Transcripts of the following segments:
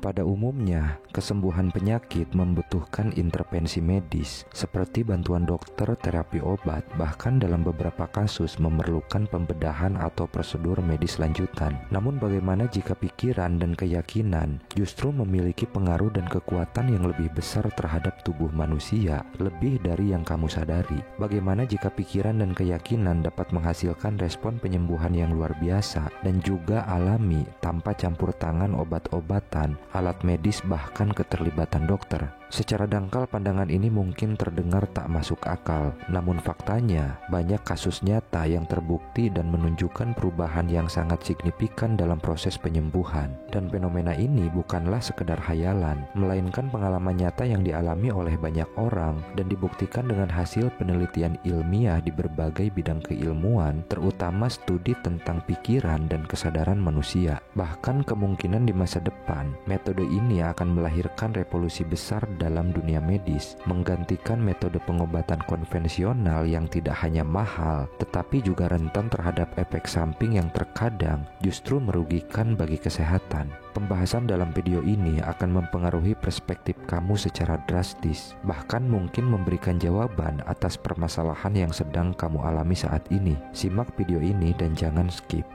Pada umumnya, kesembuhan penyakit membutuhkan intervensi medis, seperti bantuan dokter, terapi obat, bahkan dalam beberapa kasus memerlukan pembedahan atau prosedur medis lanjutan. Namun bagaimana jika pikiran dan keyakinan justru memiliki pengaruh dan kekuatan yang lebih besar terhadap tubuh manusia, lebih dari yang kamu sadari? Bagaimana jika pikiran dan keyakinan dapat menghasilkan respon penyembuhan yang luar biasa dan juga alami tanpa campur tangan obat-obatan, alat medis, bahkan keterlibatan dokter? Secara dangkal pandangan ini mungkin terdengar tak masuk akal, namun faktanya banyak kasus nyata yang terbukti dan menunjukkan perubahan yang sangat signifikan dalam proses penyembuhan. Dan fenomena ini bukanlah sekedar hayalan, melainkan pengalaman nyata yang dialami oleh banyak orang dan dibuktikan dengan hasil penelitian ilmiah di berbagai bidang keilmuan, terutama studi tentang pikiran dan kesadaran manusia. Bahkan kemungkinan di masa depan, metode ini akan melahirkan revolusi besar dalam dunia medis, menggantikan metode pengobatan konvensional yang tidak hanya mahal, tetapi juga rentan terhadap efek samping yang terkadang justru merugikan bagi kesehatan. Pembahasan dalam video ini akan mempengaruhi perspektif kamu secara drastis, bahkan mungkin memberikan jawaban atas permasalahan yang sedang kamu alami saat ini. Simak video ini dan jangan skip.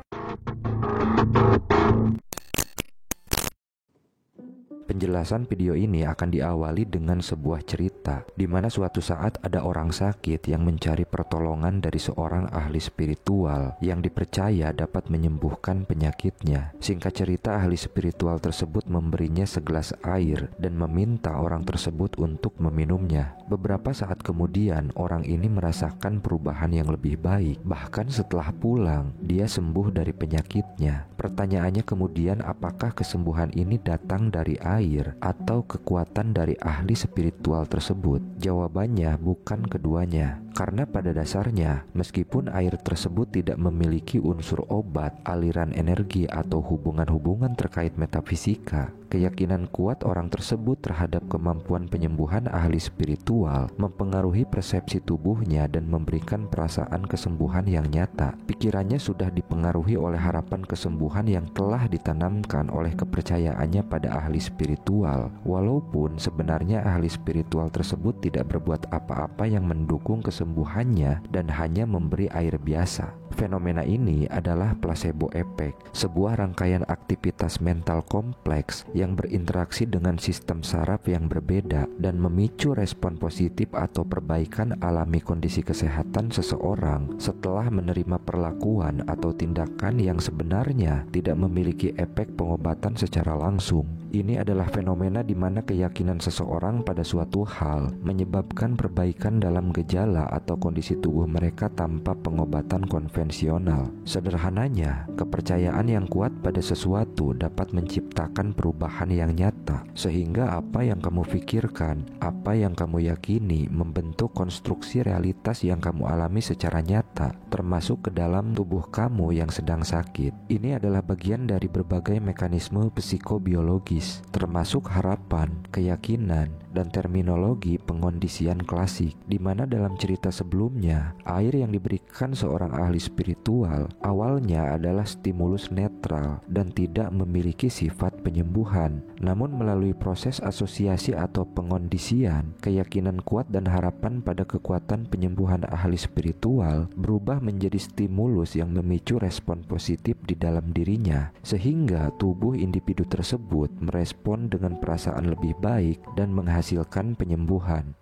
Penjelasan video ini akan diawali dengan sebuah cerita di mana suatu saat ada orang sakit yang mencari pertolongan dari seorang ahli spiritual yang dipercaya dapat menyembuhkan penyakitnya. Singkat cerita, ahli spiritual tersebut memberinya segelas air dan meminta orang tersebut untuk meminumnya. Beberapa saat kemudian, orang ini merasakan perubahan yang lebih baik. Bahkan setelah pulang, dia sembuh dari penyakitnya. Pertanyaannya kemudian, apakah kesembuhan ini datang dari air atau kekuatan dari ahli spiritual tersebut? Jawabannya bukan keduanya. Karena pada dasarnya, meskipun air tersebut tidak memiliki unsur obat, aliran energi, atau hubungan-hubungan terkait metafisika, keyakinan kuat orang tersebut terhadap kemampuan penyembuhan ahli spiritual mempengaruhi persepsi tubuhnya dan memberikan perasaan kesembuhan yang nyata. Pikirannya sudah dipengaruhi oleh harapan kesembuhan yang telah ditanamkan oleh kepercayaannya pada ahli spiritual, walaupun sebenarnya ahli spiritual tersebut tidak berbuat apa-apa yang mendukung kesembuhannya dan hanya memberi air biasa. Fenomena ini adalah placebo effect, sebuah rangkaian aktivitas mental kompleks yang berinteraksi dengan sistem saraf yang berbeda dan memicu respon positif atau perbaikan alami kondisi kesehatan seseorang setelah menerima perlakuan atau tindakan yang sebenarnya tidak memiliki efek pengobatan secara langsung. Ini adalah fenomena di mana keyakinan seseorang pada suatu hal menyebabkan perbaikan dalam gejala atau kondisi tubuh mereka tanpa pengobatan konvensional. Sederhananya, kepercayaan yang kuat pada sesuatu dapat menciptakan perubahan yang nyata, sehingga apa yang kamu pikirkan, apa yang kamu yakini membentuk konstruksi realitas yang kamu alami secara nyata, termasuk ke dalam tubuh kamu yang sedang sakit. Ini adalah bagian dari berbagai mekanisme psikobiologis, termasuk harapan, keyakinan, dan terminologi pengondisian klasik, di mana dalam cerita sebelumnya, air yang diberikan seorang ahli spiritual awalnya adalah stimulus netral dan tidak memiliki sifat penyembuhan. Namun melalui proses asosiasi atau pengondisian, keyakinan kuat dan harapan pada kekuatan penyembuhan ahli spiritual berubah menjadi stimulus yang memicu respon positif di dalam dirinya, sehingga tubuh individu tersebut merespon dengan perasaan lebih baik dan menghasilkan penyembuhan.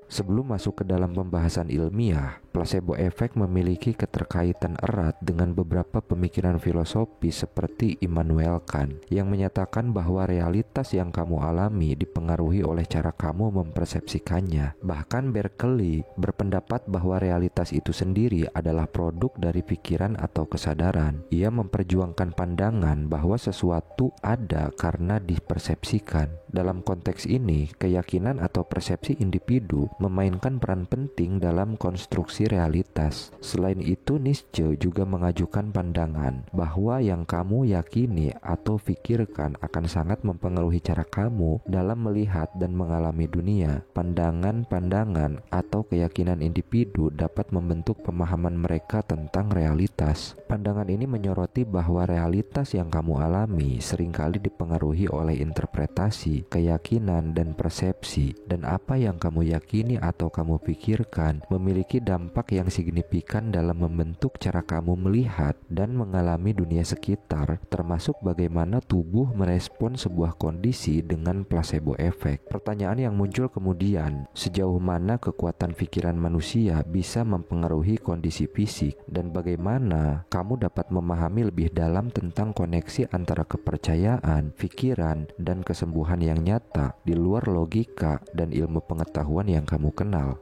Sebelum masuk ke dalam pembahasan ilmiah, placebo effect memiliki keterkaitan erat dengan beberapa pemikiran filosofi seperti Immanuel Kant yang menyatakan bahwa realitas yang kamu alami dipengaruhi oleh cara kamu mempersepsikannya. Bahkan Berkeley berpendapat bahwa realitas itu sendiri adalah produk dari pikiran atau kesadaran. Ia memperjuangkan pandangan bahwa sesuatu ada karena dipersepsikan. Dalam konteks ini, keyakinan atau persepsi individu memainkan peran penting dalam konstruksi realitas. Selain itu, Nietzsche juga mengajukan pandangan bahwa yang kamu yakini atau pikirkan akan sangat mempengaruhi cara kamu dalam melihat dan mengalami dunia. Pandangan-pandangan atau keyakinan individu dapat membentuk pemahaman mereka tentang realitas. Pandangan ini menyoroti bahwa realitas yang kamu alami seringkali dipengaruhi oleh interpretasi, keyakinan, dan persepsi, dan apa yang kamu yakini atau kamu pikirkan memiliki dampak yang signifikan dalam membentuk cara kamu melihat dan mengalami dunia sekitar, termasuk bagaimana tubuh merespon sebuah kondisi dengan placebo effect. Pertanyaan yang muncul kemudian, sejauh mana kekuatan pikiran manusia bisa mempengaruhi kondisi fisik, dan bagaimana kamu dapat memahami lebih dalam tentang koneksi antara kepercayaan, pikiran, dan kesembuhan yang nyata di luar logika dan ilmu pengetahuan yang kamu kenal.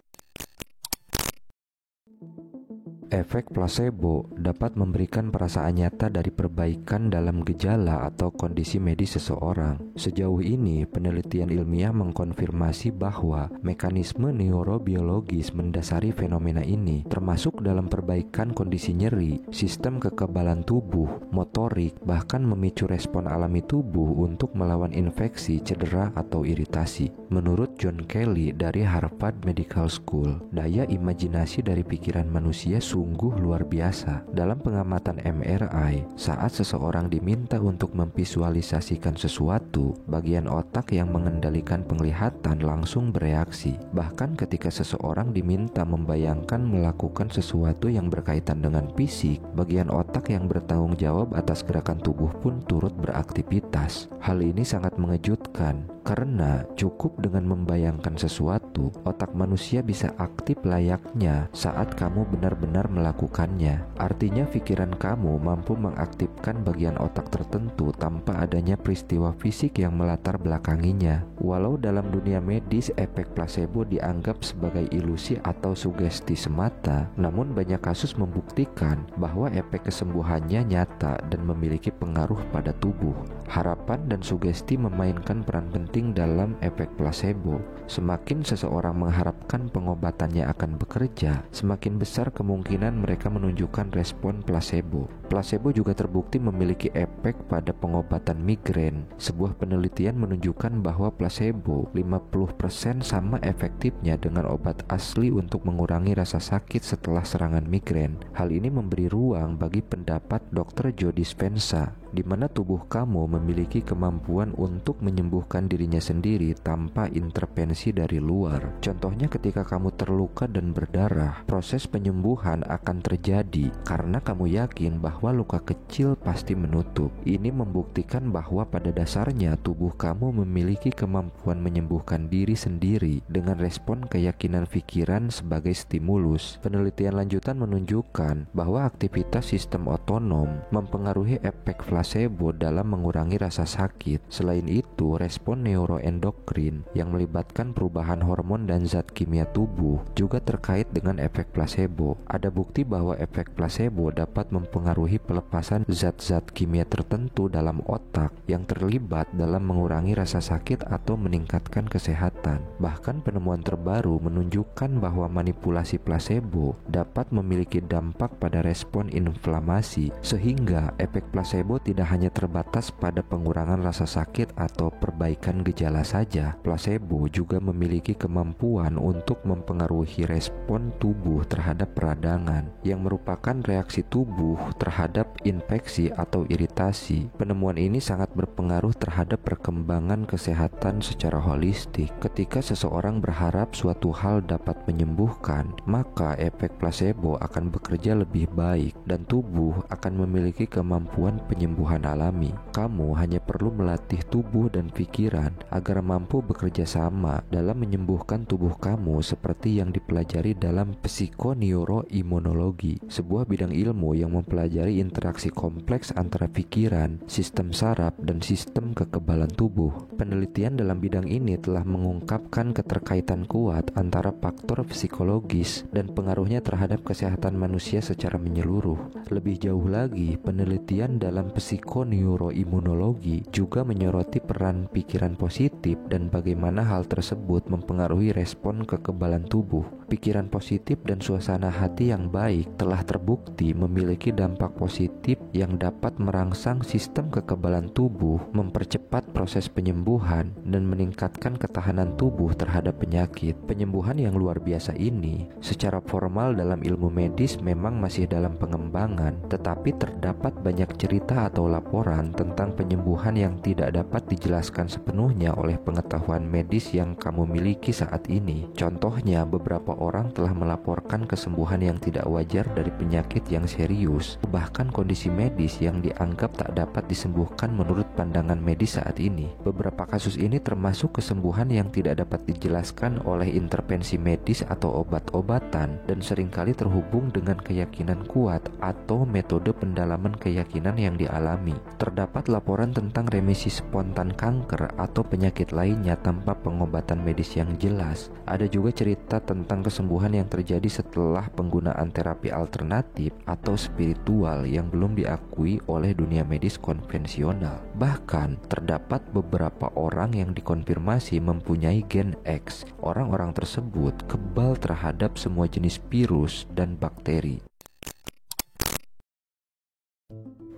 Efek placebo dapat memberikan perasaan nyata dari perbaikan dalam gejala atau kondisi medis seseorang. Sejauh ini, penelitian ilmiah mengkonfirmasi bahwa mekanisme neurobiologis mendasari fenomena ini, termasuk dalam perbaikan kondisi nyeri, sistem kekebalan tubuh, motorik, bahkan memicu respon alami tubuh untuk melawan infeksi, cedera, atau iritasi. Menurut John Kelly dari Harvard Medical School, daya imajinasi dari pikiran manusia sungguh luar biasa. Dalam pengamatan MRI, saat seseorang diminta untuk memvisualisasikan sesuatu, bagian otak yang mengendalikan penglihatan langsung bereaksi. Bahkan ketika seseorang diminta membayangkan melakukan sesuatu yang berkaitan dengan fisik, bagian otak yang bertanggung jawab atas gerakan tubuh pun turut beraktivitas. Hal ini sangat mengejutkan, karena cukup dengan membayangkan sesuatu, otak manusia bisa aktif layaknya saat kamu benar-benar melakukannya. Artinya pikiran kamu mampu mengaktifkan bagian otak tertentu tanpa adanya peristiwa fisik yang melatar belakanginya. Walau dalam dunia medis efek placebo dianggap sebagai ilusi atau sugesti semata, namun banyak kasus membuktikan bahwa efek kesembuhannya nyata dan memiliki pengaruh pada tubuh. Harapan dan sugesti memainkan peran penting dalam efek placebo. Semakin seseorang mengharapkan pengobatannya akan bekerja, semakin besar kemungkinan mereka menunjukkan respon placebo. Placebo juga terbukti memiliki efek pada pengobatan migrain. Sebuah penelitian menunjukkan bahwa placebo 50% sama efektifnya dengan obat asli untuk mengurangi rasa sakit setelah serangan migrain. Hal ini memberi ruang bagi pendapat Dr. Joe Dispenza, di mana tubuh kamu memiliki kemampuan untuk menyembuhkan dirinya sendiri tanpa intervensi dari luar. Contohnya ketika kamu terluka dan berdarah, proses penyembuhan akan terjadi karena kamu yakin bahwa luka kecil pasti menutup. Ini membuktikan bahwa pada dasarnya tubuh kamu memiliki kemampuan menyembuhkan diri sendiri dengan respon keyakinan pikiran sebagai stimulus. Penelitian lanjutan menunjukkan bahwa aktivitas sistem otonom mempengaruhi efek placebo dalam mengurangi rasa sakit. Selain itu, respon neuroendokrin yang melibatkan perubahan hormon dan zat kimia tubuh juga terkait dengan efek placebo. Ada bukti bahwa efek placebo dapat mempengaruhi pelepasan zat-zat kimia tertentu dalam otak yang terlibat dalam mengurangi rasa sakit atau meningkatkan kesehatan. Bahkan penemuan terbaru menunjukkan bahwa manipulasi placebo dapat memiliki dampak pada respon inflamasi, sehingga efek placebo tidak hanya terbatas pada pengurangan rasa sakit atau perbaikan gejala saja. Placebo juga memiliki kemampuan untuk mempengaruhi respon tubuh terhadap peradangan, yang merupakan reaksi tubuh terhadap infeksi atau iritasi. Penemuan ini sangat berpengaruh terhadap perkembangan kesehatan secara holistik. Ketika seseorang berharap suatu hal dapat menyembuhkan, maka efek placebo akan bekerja lebih baik dan tubuh akan memiliki kemampuan penyembuhan alami. Kamu hanya perlu melatih tubuh dan pikiran agar mampu bekerja sama dalam menyembuhkan tubuh kamu seperti yang dipelajari dalam psikoneuroimunologi neuroimunologi, sebuah bidang ilmu yang mempelajari interaksi kompleks antara pikiran, sistem saraf, dan sistem kekebalan tubuh. Penelitian dalam bidang ini telah mengungkapkan keterkaitan kuat antara faktor psikologis dan pengaruhnya terhadap kesehatan manusia secara menyeluruh. Lebih jauh lagi, penelitian dalam psikoneuroimunologi juga menyoroti peran pikiran positif dan bagaimana hal tersebut mempengaruhi respon kekebalan tubuh. Pikiran positif dan suasana hati yang baik telah terbukti memiliki dampak positif yang dapat merangsang sistem kekebalan tubuh, mempercepat proses penyembuhan, dan meningkatkan ketahanan tubuh terhadap penyakit. Penyembuhan yang luar biasa ini secara formal dalam ilmu medis memang masih dalam pengembangan, tetapi terdapat banyak cerita atau laporan tentang penyembuhan yang tidak dapat dijelaskan sepenuhnya oleh pengetahuan medis yang kamu miliki saat ini. Contohnya, beberapa orang telah melaporkan kesembuhan yang tidak wajar dari penyakit yang serius, bahkan kondisi medis yang dianggap tak dapat disembuhkan menurut pandangan medis saat ini. Beberapa kasus ini termasuk kesembuhan yang tidak dapat dijelaskan oleh intervensi medis atau obat-obatan dan seringkali terhubung dengan keyakinan kuat atau metode pendalaman keyakinan yang dialami. Terdapat laporan tentang remisi spontan kanker atau penyakit lainnya tanpa pengobatan medis yang jelas. Ada juga cerita tentang kesembuhan yang terjadi setelah penggunaan terapi alternatif atau spiritual yang belum diakui oleh dunia medis konvensional. Bahkan, terdapat beberapa orang yang dikonfirmasi mempunyai gen X. Orang-orang tersebut kebal terhadap semua jenis virus dan bakteri.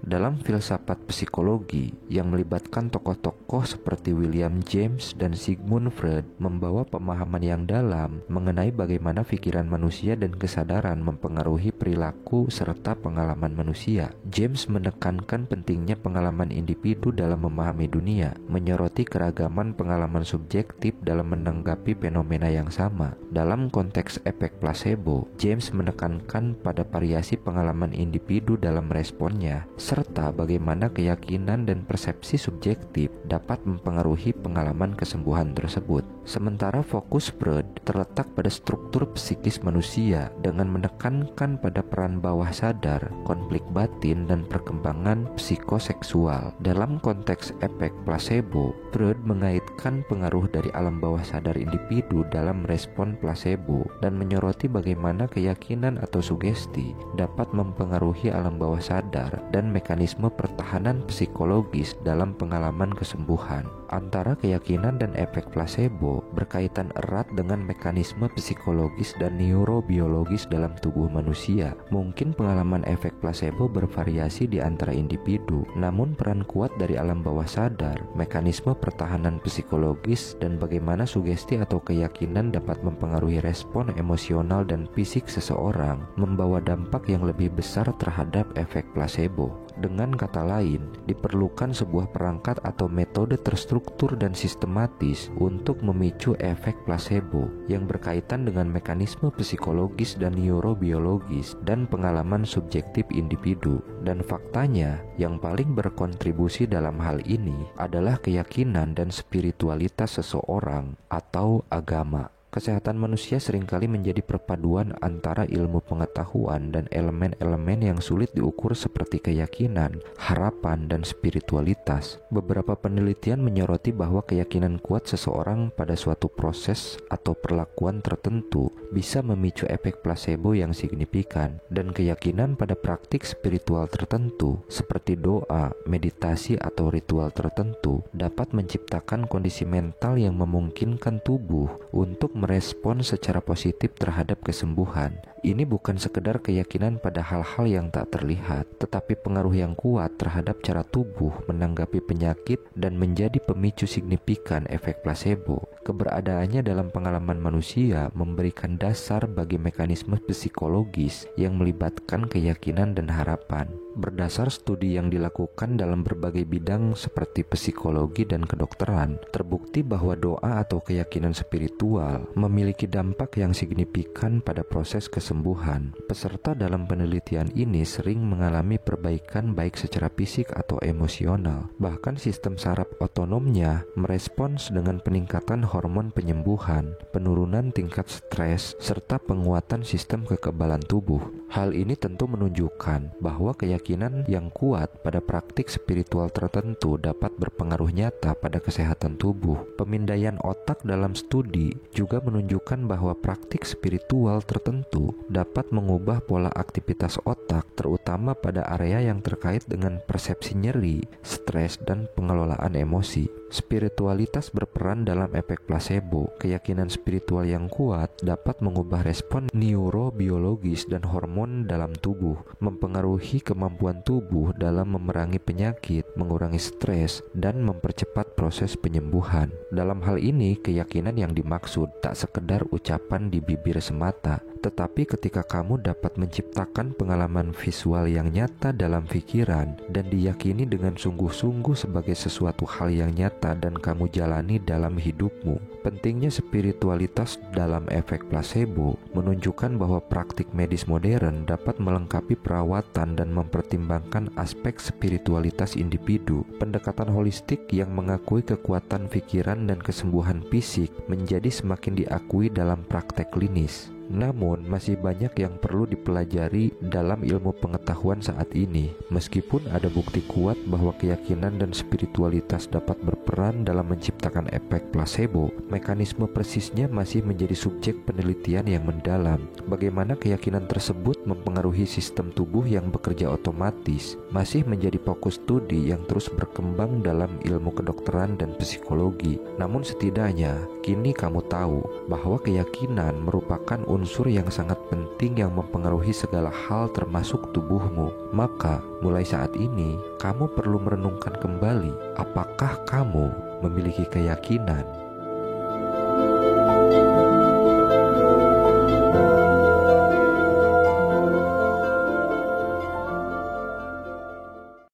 Dalam filsafat psikologi yang melibatkan tokoh-tokoh seperti William James dan Sigmund Freud membawa pemahaman yang dalam mengenai bagaimana pikiran manusia dan kesadaran mempengaruhi perilaku serta pengalaman manusia. James menekankan pentingnya pengalaman individu dalam memahami dunia, menyoroti keragaman pengalaman subjektif dalam menanggapi fenomena yang sama. Dalam konteks efek placebo, James menekankan pada variasi pengalaman individu dalam responnya, serta bagaimana keyakinan dan persepsi subjektif dapat mempengaruhi pengalaman kesembuhan tersebut. Sementara fokus Freud terletak pada struktur psikis manusia dengan menekankan pada peran bawah sadar, konflik batin, dan perkembangan psikoseksual. Dalam konteks efek placebo, Freud mengaitkan pengaruh dari alam bawah sadar individu dalam respon placebo dan menyoroti bagaimana keyakinan atau sugesti dapat mempengaruhi alam bawah sadar dan mekanisme pertahanan psikologis dalam pengalaman kesembuhan. Antara keyakinan dan efek placebo berkaitan erat dengan mekanisme psikologis dan neurobiologis dalam tubuh manusia. Mungkin pengalaman efek placebo bervariasi di antara individu, namun peran kuat dari alam bawah sadar, mekanisme pertahanan psikologis, dan bagaimana sugesti atau keyakinan dapat mempengaruhi respon emosional dan fisik seseorang membawa dampak yang lebih besar terhadap efek placebo. Dengan kata lain, diperlukan sebuah perangkat atau metode terstruktur dan sistematis untuk memicu efek placebo yang berkaitan dengan mekanisme psikologis dan neurobiologis dan pengalaman subjektif individu. Dan faktanya, yang paling berkontribusi dalam hal ini adalah keyakinan dan spiritualitas seseorang atau agama. Kesehatan manusia seringkali menjadi perpaduan antara ilmu pengetahuan dan elemen-elemen yang sulit diukur seperti keyakinan, harapan, dan spiritualitas. Beberapa penelitian menyoroti bahwa keyakinan kuat seseorang pada suatu proses atau perlakuan tertentu bisa memicu efek placebo yang signifikan, dan keyakinan pada praktik spiritual tertentu seperti doa, meditasi, atau ritual tertentu dapat menciptakan kondisi mental yang memungkinkan tubuh untuk merespon secara positif terhadap kesembuhan. Ini bukan sekedar keyakinan pada hal-hal yang tak terlihat, tetapi pengaruh yang kuat terhadap cara tubuh menanggapi penyakit dan menjadi pemicu signifikan efek placebo. Keberadaannya dalam pengalaman manusia memberikan dasar bagi mekanisme psikologis yang melibatkan keyakinan dan harapan. Berdasar studi yang dilakukan dalam berbagai bidang seperti psikologi dan kedokteran, terbukti bahwa doa atau keyakinan spiritual memiliki dampak yang signifikan pada proses kesembuhan. Peserta dalam penelitian ini sering mengalami perbaikan baik secara fisik atau emosional. Bahkan sistem saraf otonomnya merespons dengan peningkatan hormon penyembuhan, penurunan tingkat stres, serta penguatan sistem kekebalan tubuh. Hal ini tentu menunjukkan bahwa keyakinan yang kuat pada praktik spiritual tertentu dapat berpengaruh nyata pada kesehatan tubuh. Pemindaian otak dalam studi juga menunjukkan bahwa praktik spiritual tertentu dapat mengubah pola aktivitas otak, terutama pada area yang terkait dengan persepsi nyeri, stres, dan pengelolaan emosi. Spiritualitas berperan dalam efek placebo. Keyakinan spiritual yang kuat dapat mengubah respon neurobiologis dan hormon dalam tubuh, mempengaruhi kemampuan tubuh dalam memerangi penyakit, mengurangi stres, dan mempercepat proses penyembuhan. Dalam hal ini, keyakinan yang dimaksud tak sekedar ucapan di bibir semata, tetapi ketika kamu dapat menciptakan pengalaman visual yang nyata dalam pikiran dan diyakini dengan sungguh-sungguh sebagai sesuatu hal yang nyata dan kamu jalani dalam hidupmu. Pentingnya spiritualitas dalam efek placebo menunjukkan bahwa praktik medis modern dapat melengkapi perawatan dan mempertimbangkan aspek spiritualitas individu. Pendekatan holistik yang mengakui kekuatan pikiran dan kesembuhan fisik menjadi semakin diakui dalam praktek klinis. Namun, masih banyak yang perlu dipelajari dalam ilmu pengetahuan saat ini. Meskipun ada bukti kuat bahwa keyakinan dan spiritualitas dapat berperan dalam menciptakan efek placebo, mekanisme persisnya masih menjadi subjek penelitian yang mendalam. Bagaimana keyakinan tersebut mempengaruhi sistem tubuh yang bekerja otomatis masih menjadi fokus studi yang terus berkembang dalam ilmu kedokteran dan psikologi. Namun setidaknya, kini kamu tahu bahwa keyakinan merupakan unsur yang sangat penting yang mempengaruhi segala hal termasuk tubuhmu. Maka mulai saat ini kamu perlu merenungkan kembali, apakah kamu memiliki keyakinan